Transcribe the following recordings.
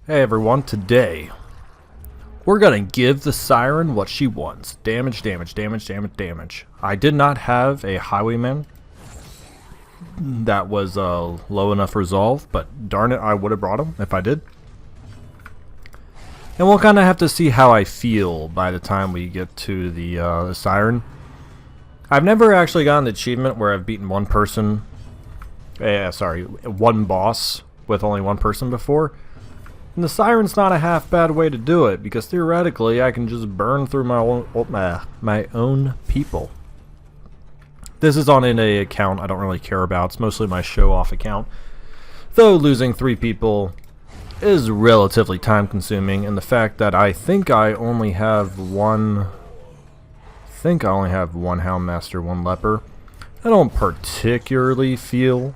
Hey everyone, today we're gonna give the Siren what she wants. Damage, damage, damage, damage, damage. I did not have a Highwayman that was low enough resolve, but darn it, I would have brought him if I did. And we'll kind of have to see how I feel by the time we get to the Siren. I've never actually gotten the achievement where I've beaten one person, one boss with only one person before. And the Siren's not a half bad way to do it, because theoretically I can just burn through my own people. This is on an account I don't really care about. It's mostly my show-off account. Though losing 3 people is relatively time-consuming, and the fact that I think I only have one Houndmaster, 1 Leper. I don't particularly feel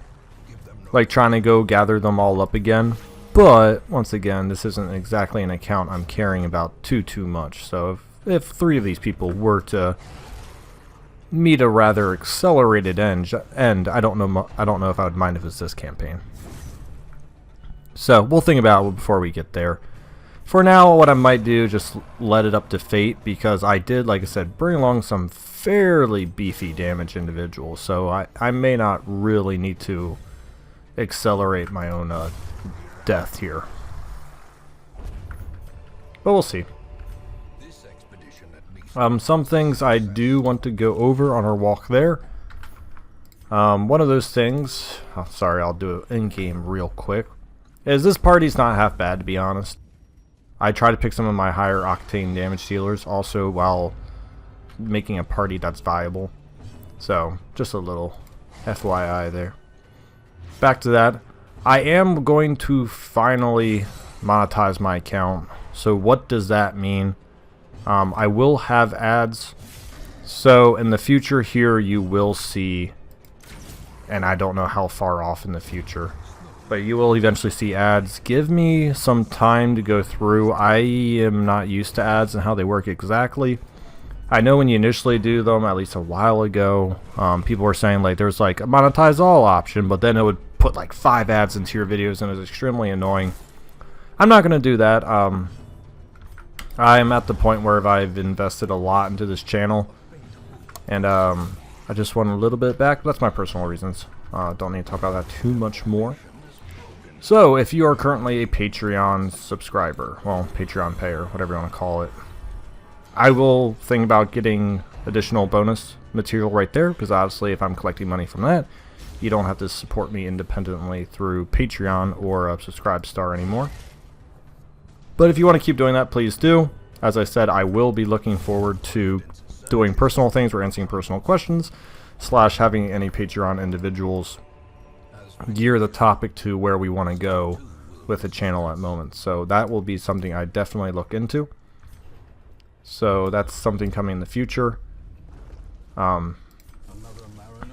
like trying to go gather them all up again. But, once again, this isn't exactly an account I'm caring about too much. So, if 3 of these people were to meet a rather accelerated end, I don't know if I would mind if it's this campaign. So, we'll think about it before we get there. For now, what I might do, just let it up to fate, because I did, like I said, bring along some fairly beefy damage individuals. So, I may not really need to accelerate my own death here, but we'll see. Some things I do want to go over on our walk there. One of those things, I'll do it in game real quick, is this party's not half bad, to be honest. I try to pick some of my higher octane damage dealers also while making a party that's viable, so just a little FYI there. Back to that. I am going to finally monetize my account. So what does that mean? I will have ads. So in the future here you will see, and I don't know how far off in the future, but you will eventually see ads. Give me some time to go through. I am not used to ads and how they work exactly. I know when you initially do them, at least a while ago, people were saying like there's like a monetize all option, but then it would put like 5 ads into your videos and it was extremely annoying. I'm not going to do that. I'm at the point where I've invested a lot into this channel, and I just want a little bit back. That's my personal reasons. Don't need to talk about that too much more. So if you are currently a Patreon subscriber, well, Patreon payer, whatever you want to call it, I will think about getting additional bonus material right there, because obviously if I'm collecting money from that, you don't have to support me independently through Patreon or a Subscribestar anymore. But if you want to keep doing that, please do. As I said, I will be looking forward to doing personal things or answering personal questions, / having any Patreon individuals gear the topic to where we want to go with the channel at the moment. So that will be something I definitely look into. So that's something coming in the future.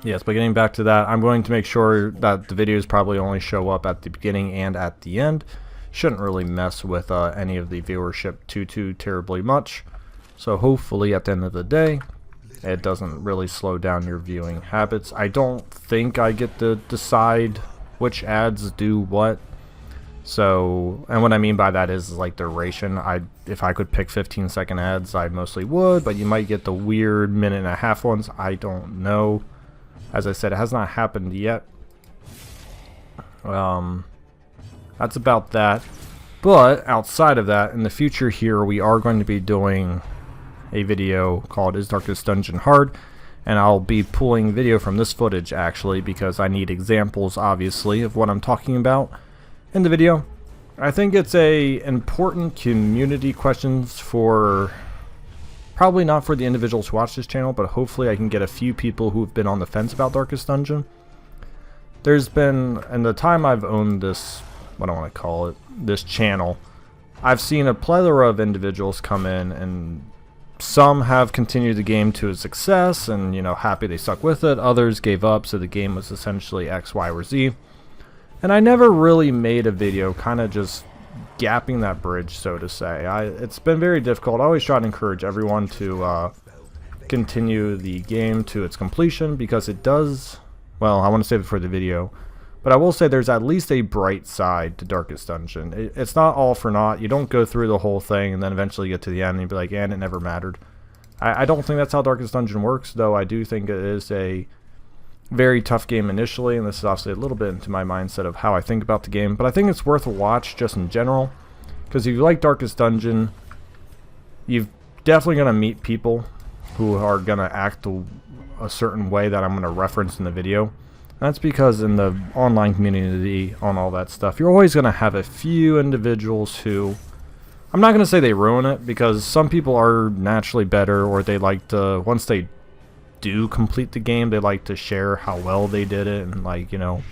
Yes, but getting back to that, I'm going to make sure that the videos probably only show up at the beginning and at the end. Shouldn't really mess with any of the viewership too terribly much. So hopefully at the end of the day, it doesn't really slow down your viewing habits. I don't think I get to decide which ads do what. So, and what I mean by that is like duration. If I could pick 15-second ads, I mostly would, but you might get the weird minute-and-a-half ones. I don't know. As I said, it has not happened yet. That's about that. But outside of that, in the future here, we are going to be doing a video called Is Darkest Dungeon Hard? And I'll be pulling video from this footage, actually, because I need examples, obviously, of what I'm talking about in the video. I think it's a important community questions for... probably not for the individuals who watch this channel, but hopefully I can get a few people who've been on the fence about Darkest Dungeon. There's been, in the time I've owned this, what do I want to call it, this channel, I've seen a plethora of individuals come in, and some have continued the game to a success and, you know, happy they stuck with it. Others gave up, so the game was essentially X, Y, or Z. And I never really made a video kind of just gapping that bridge, so to say. It's been very difficult. I always try to encourage everyone to continue the game to its completion, because it does, well, I want to save it for the video, But I will say there's at least a bright side to Darkest Dungeon. It's not all for naught. You don't go through the whole thing and then eventually get to the end and be like, and it never mattered. I don't think that's how Darkest Dungeon works, though I do think it is a very tough game initially, and this is obviously a little bit into my mindset of how I think about the game. But I think it's worth a watch just in general, because if you like Darkest Dungeon, you're definitely going to meet people who are going to act a certain way that I'm going to reference in the video. That's because in the online community, on all that stuff, you're always going to have a few individuals who, I'm not going to say they ruin it, because some people are naturally better, or they like to, once they do complete the game, they like to share how well they did it, and like, you know,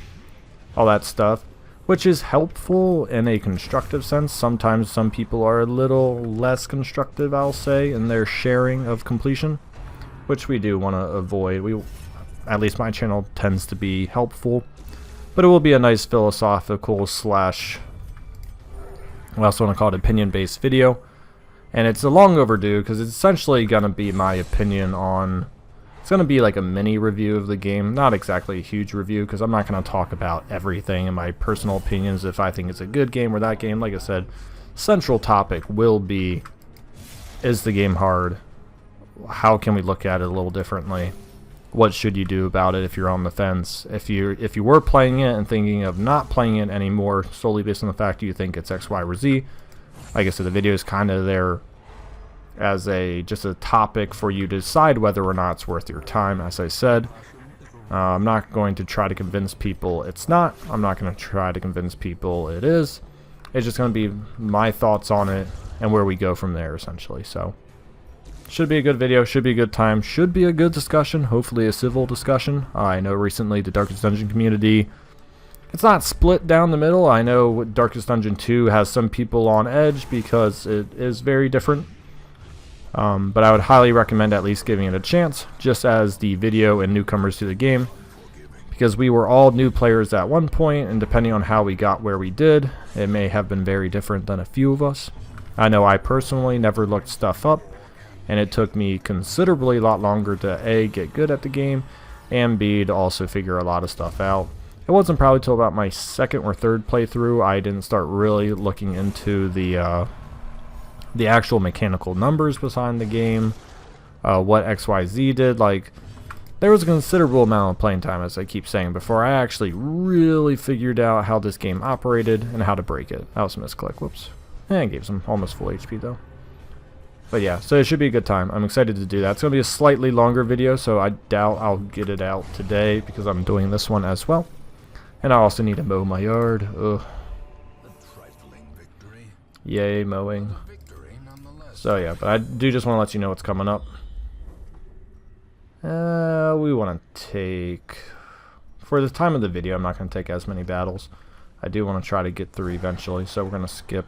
all that stuff, which is helpful in a constructive sense. Sometimes some people are a little less constructive, I'll say, in their sharing of completion, which we do want to avoid. At least my channel tends to be helpful, but it will be a nice philosophical slash, I also want to call it opinion-based video, and it's a long overdue because it's essentially going to be my opinion on, it's going to be like a mini review of the game, not exactly a huge review, because I'm not going to talk about everything and my personal opinions if I think it's a good game or that game. Like I said, central topic will be, is the game hard? How can we look at it a little differently? What should you do about it if you're on the fence? If you were playing it and thinking of not playing it anymore solely based on the fact you think it's X, Y, or Z, like I said, the video is kind of there as just a topic for you to decide whether or not it's worth your time. As I said, I'm not going to try to convince people it's not. I'm not going to try to convince people it is. It's just going to be my thoughts on it and where we go from there, essentially. So should be a good video, should be a good time, should be a good discussion, hopefully a civil discussion. I know recently the Darkest Dungeon community, it's not split down the middle. I know Darkest Dungeon 2 has some people on edge because it is very different. But I would highly recommend at least giving it a chance, just as the video and newcomers to the game, because we were all new players at one point, and depending on how we got where we did, it may have been very different than a few of us. I know I personally never looked stuff up, and it took me considerably a lot longer to A, get good at the game, and B, to also figure a lot of stuff out. It wasn't probably till about my second or third playthrough I didn't start really looking into the actual mechanical numbers behind the game, what XYZ did. Like, there was a considerable amount of playing time, as I keep saying, before I actually really figured out how this game operated and how to break it. That was a misclick, whoops. And gave some almost full HP though. But yeah, so it should be a good time. I'm excited to do that. It's going to be a slightly longer video, so I doubt I'll get it out today because I'm doing this one as well. And I also need to mow my yard. Ugh. Yay, mowing. So yeah, but I do just want to let you know what's coming up. We want to take, for the time of the video, I'm not going to take as many battles. I do want to try to get through eventually, so we're going to skip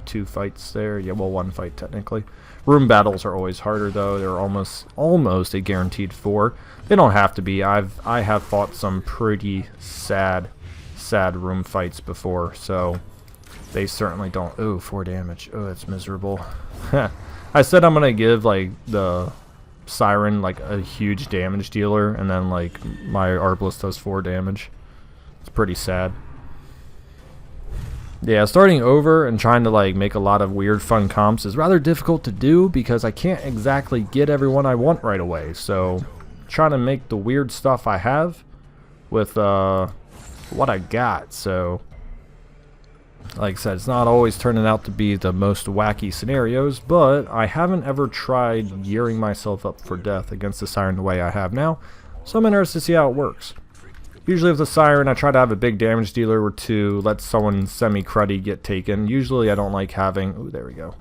2 fights there. Yeah, well, 1 fight technically. Room battles are always harder though. They're almost a guaranteed 4. They don't have to be. I have fought some pretty sad room fights before, so they certainly don't. Ooh, 4 damage. Oh, it's miserable. I said I'm gonna give like the Siren like a huge damage dealer, and then like my Arbalest does 4 damage. It's pretty sad. Yeah, starting over and trying to like make a lot of weird fun comps is rather difficult to do because I can't exactly get everyone I want right away. So trying to make the weird stuff I have with what I got. So like I said, it's not always turning out to be the most wacky scenarios, but I haven't ever tried gearing myself up for death against the Siren the way I have now. So I'm interested to see how it works. Usually with the Siren, I try to have a big damage dealer or 2, let someone semi-cruddy get taken. Usually I don't like having, ooh, there we go.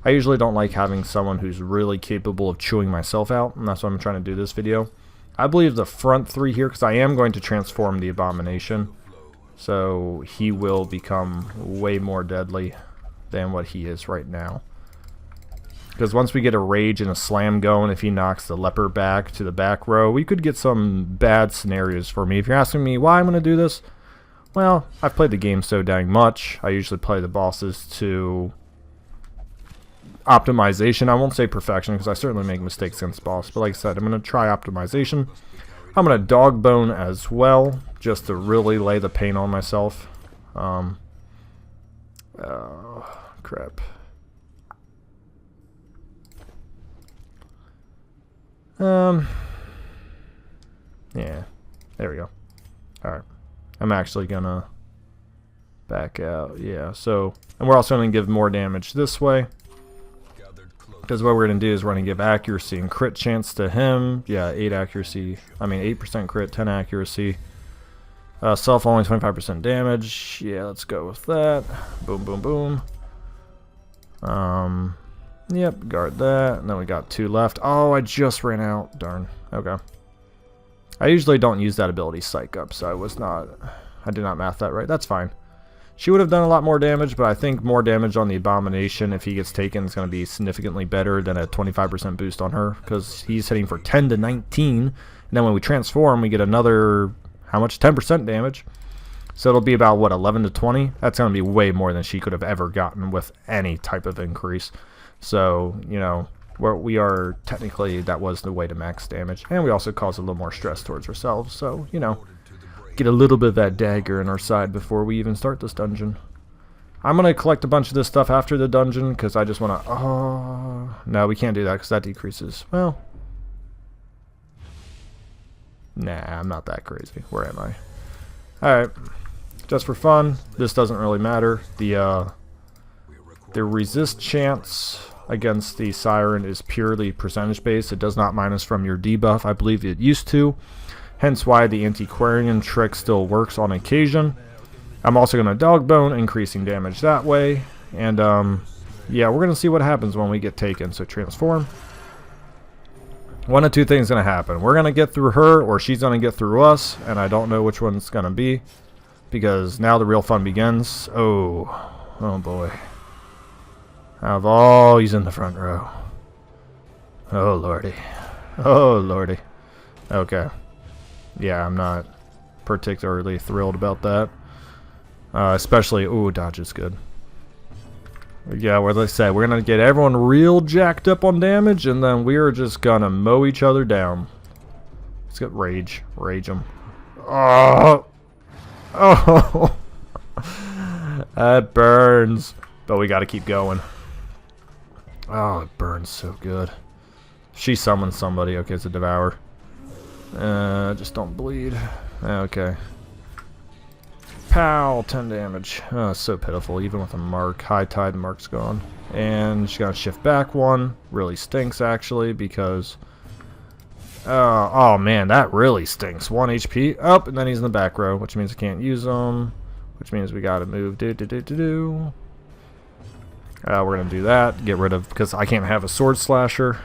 I usually don't like having someone who's really capable of chewing myself out, and that's what I'm trying to do this video. I believe the front 3 here, because I am going to transform the Abomination, so he will become way more deadly than what he is right now. Because once we get a rage and a slam going, if he knocks the leper back to the back row, we could get some bad scenarios for me. If you're asking me why I'm going to do this, well, I've played the game so dang much. I usually play the bosses to optimization. I won't say perfection because I certainly make mistakes against boss, but like I said, I'm going to try optimization. I'm going to dog bone as well just to really lay the pain on myself. Oh, crap. Yeah, there we go. Alright, I'm actually gonna back out. Yeah, so, and we're also gonna give more damage this way, because what we're gonna do is we're gonna give accuracy and crit chance to him. Yeah, 8 accuracy, 8% crit, 10 accuracy. Self only 25% damage. Yeah, let's go with that. Boom, boom, boom. Yep, guard that. And then we got 2 left. Oh, I just ran out. Darn. Okay. I usually don't use that ability psych up, so I did not math that right. That's fine. She would have done a lot more damage, but I think more damage on the Abomination if he gets taken is going to be significantly better than a 25% boost on her, because he's hitting for 10 to 19, and then when we transform, we get another, how much? 10% damage. So it'll be about, what, 11 to 20? That's going to be way more than she could have ever gotten with any type of increase. So, you know, we are technically, that was the way to max damage. And we also cause a little more stress towards ourselves. So, you know, get a little bit of that dagger in our side before we even start this dungeon. I'm going to collect a bunch of this stuff after the dungeon because I just want to... Oh, no, we can't do that because that decreases. Well, nah, I'm not that crazy. Where am I? Alright. Just for fun, this doesn't really matter. The resist chance against the Siren is purely percentage based. It does not minus from your debuff. I believe it used to. Hence why the antiquarian trick still works on occasion. I'm also going to dog bone, increasing damage that way. And yeah, we're going to see what happens when we get taken. So transform. One of two things is going to happen. We're going to get through her, or she's going to get through us. And I don't know which one it's going to be, because now the real fun begins. Oh boy. He's in the front row. Oh lordy. Oh lordy. Okay. Yeah, I'm not particularly thrilled about that. Especially, ooh, dodge is good. Yeah, what did I say? We're gonna get everyone real jacked up on damage, and then we are just gonna mow each other down. Let's get rage. Rage them. Oh! Oh! That burns. But we gotta keep going. Oh, it burns so good. She summons somebody. Okay, it's a devour. Just don't bleed. Okay. Pow! 10 damage. Oh, so pitiful. Even with a mark. High tide, mark's gone. And she's gonna shift back one. Really stinks, actually, because... oh, man, that really stinks. 1 HP. Up, and then he's in the back row, which means I can't use him. Which means we gotta move. We're gonna do that. Get rid of... because I can't have a sword slasher.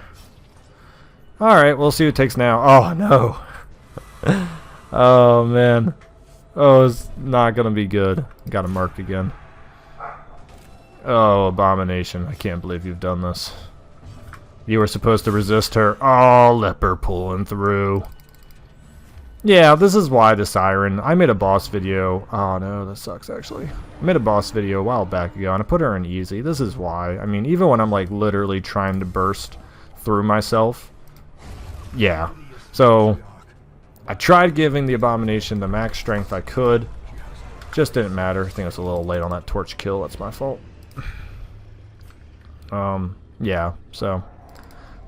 Alright, we'll see what it takes now. Oh, no. Oh, man. Oh, it's not gonna be good. Got him marked again. Oh, Abomination. I can't believe you've done this. You were supposed to resist her. Oh, leper pulling through. Yeah, this is why the Siren... I made a boss video... Oh, no, that sucks, actually. I made a boss video a while back ago, and I put her in easy. This is why. I mean, even when I'm, like, literally trying to burst through myself... Yeah. So, I tried giving the Abomination the max strength I could. Just didn't matter. I think it's a little late on that torch kill. That's my fault. Yeah, so...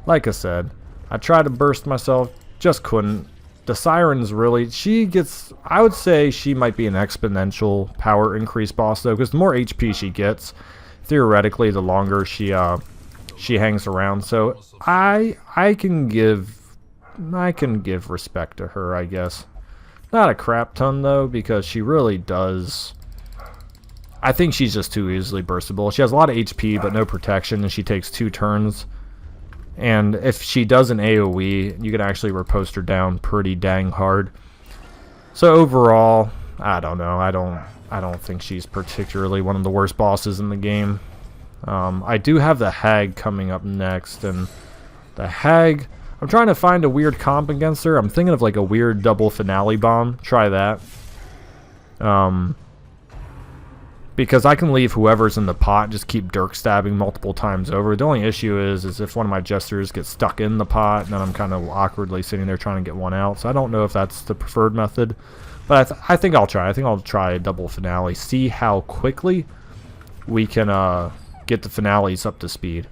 Like I said, I tried to burst myself. Just couldn't. The Siren's really, she gets, I would say she might be an exponential power increase boss though, because the more HP she gets, theoretically, the longer she hangs around. So I can give respect to her, I guess. Not a crap ton though, because she really does. I think she's just too easily burstable. She has a lot of HP but no protection, and she takes 2 turns. And if she does an AoE, you can actually riposte her down pretty dang hard. So overall, I don't know. I don't think she's particularly one of the worst bosses in the game. I do have the Hag coming up next, and the Hag, I'm trying to find a weird comp against her. I'm thinking of like a weird double finale bomb. Try that. Because I can leave whoever's in the pot, just keep dirk stabbing multiple times over. The only issue is if one of my jesters gets stuck in the pot, and then I'm kind of awkwardly sitting there trying to get one out. So I don't know if that's the preferred method. But I think I'll try. I think I'll try a double finale. See how quickly we can get the finales up to speed.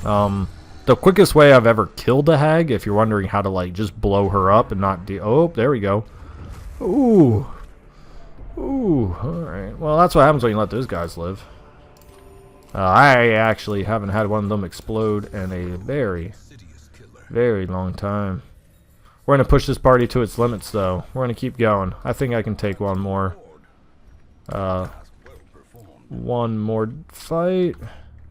The quickest way I've ever killed a hag, if you're wondering how to like just blow her up and not oh, there we go. Ooh. Ooh, alright. Well, that's what happens when you let those guys live. I actually haven't had one of them explode in a very, very long time. We're going to push this party to its limits, though. We're going to keep going. I think I can take one more. One more fight.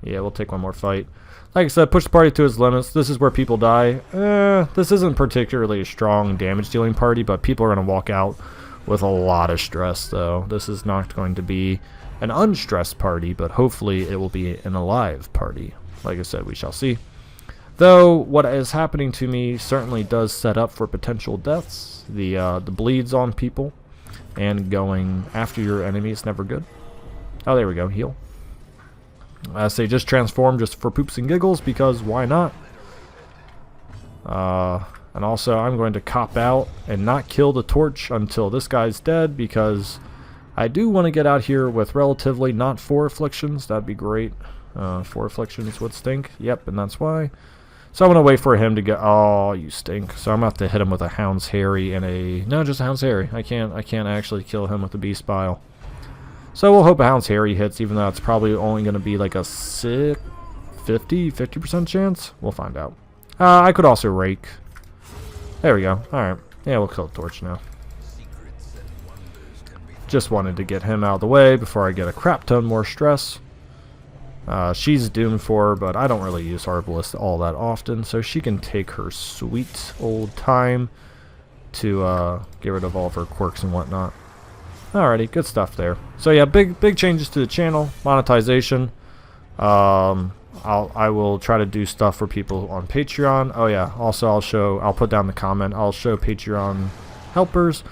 Yeah, we'll take one more fight. Like I said, push the party to its limits. This is where people die. This isn't particularly a strong damage-dealing party, but people are going to walk out with a lot of stress, though. This is not going to be an unstressed party, but hopefully it will be an alive party. Like I said, we shall see. Though what is happening to me certainly does set up for potential deaths. The bleeds on people and going after your enemy is never good. Oh, there we go. Heal. I say just transform just for poops and giggles, because why not? And also I'm going to cop out and not kill the torch until this guy's dead, because I do want to get out here with relatively not 4 afflictions. That'd be great. 4 afflictions would stink. Yep, and that's why. So I'm going to wait for him to get... Oh, you stink. So I'm going to have to hit him with a Hound's Harry and a... No, just a Hound's Harry. I can't actually kill him with the Beast Bile. So we'll hope a Hound's Harry hits, even though it's probably only going to be like a 50% chance. We'll find out. I could also rake. There we go. Alright. Yeah, we'll kill the torch now. Just wanted to get him out of the way before I get a crap ton more stress. She's doomed for, but I don't really use Arbalist all that often, so she can take her sweet old time to get rid of all of her quirks and whatnot. Alrighty, good stuff there. So yeah, big changes to the channel, monetization. I will try to do stuff for people on Patreon. Oh yeah, also I'll put down the comment. I'll show Patreon helpers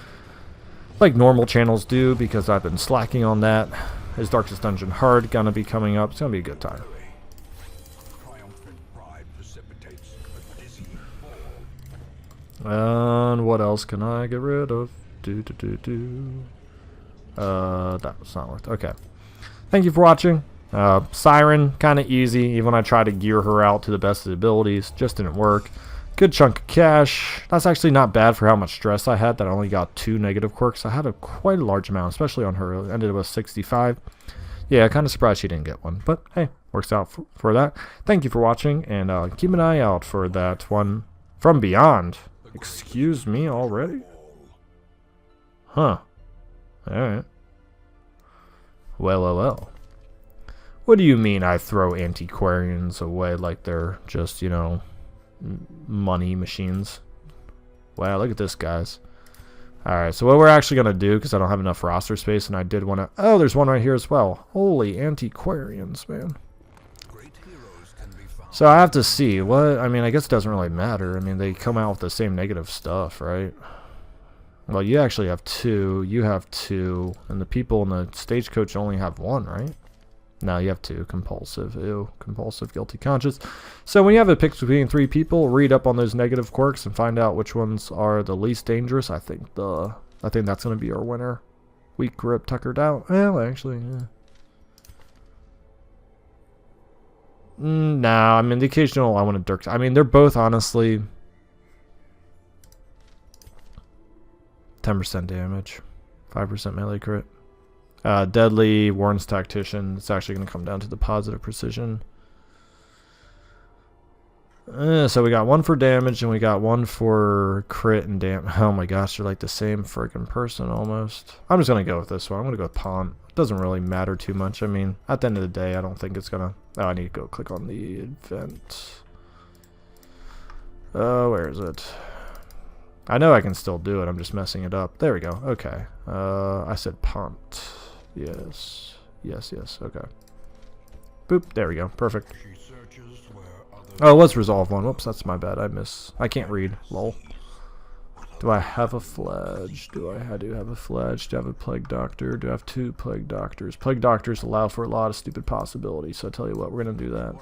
like normal channels do, because I've been slacking on that. His Darkest Dungeon Hard gonna be coming up. It's gonna be a good time. And what else can I get rid of? That was not worth. Okay. Thank you for watching. Siren, kind of easy. Even when I tried to gear her out to the best of the abilities, just didn't work. Good chunk of cash. That's actually not bad for how much stress I had. That I only got 2 negative quirks. I had quite a large amount, especially on her. It ended up with 65. Yeah, kind of surprised she didn't get one. But hey, works out for that. Thank you for watching, and keep an eye out for that one from Beyond. Excuse me already? Huh. Alright. Well. What do you mean I throw antiquarians away like they're just, you know, money machines? Wow, look at this, guys. Alright, so what we're actually going to do, because I don't have enough roster space, and I did want to... Oh, there's one right here as well. Holy antiquarians, man. So I have to see. What? I mean, I guess it doesn't really matter. I mean, they come out with the same negative stuff, right? Well, you actually have 2. You have 2. And the people in the stagecoach only have 1, right? No, you have 2. Compulsive. Ew. Compulsive, guilty conscience. So when you have a pick between 3 people, read up on those negative quirks and find out which ones are the least dangerous. I think that's going to be our winner. Weak grip tuckered out. Well, actually, yeah. No, I mean, the occasional I want to dirk. I mean, they're both honestly 10% damage, 5% melee crit. Deadly, Warren's Tactician. It's actually going to come down to the positive precision. So we got 1 for damage, and we got 1 for crit and damage. Oh my gosh, they're like the same friggin' person almost. I'm just going to go with this one. I'm going to go with Pont. It doesn't really matter too much. I mean, at the end of the day, I don't think it's going to... Oh, I need to go click on the event. Where is it? I know I can still do it. I'm just messing it up. There we go. Okay. I said Pont. Yes. Okay. Boop. There we go. Perfect. Oh, let's resolve 1. Whoops, that's my bad. I can't read. Lol. Do I have a Fledge? I do have a Fledge. Do I have a Plague Doctor? Do I have 2 Plague Doctors? Plague Doctors allow for a lot of stupid possibilities, so I tell you what, we're going to do that.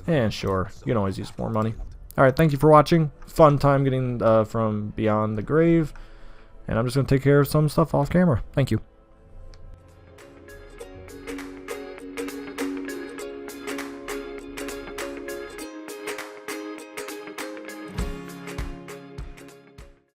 And sure, you can always use more money. Alright, thank you for watching. Fun time getting from Beyond the Grave. And I'm just going to take care of some stuff off camera. Thank you.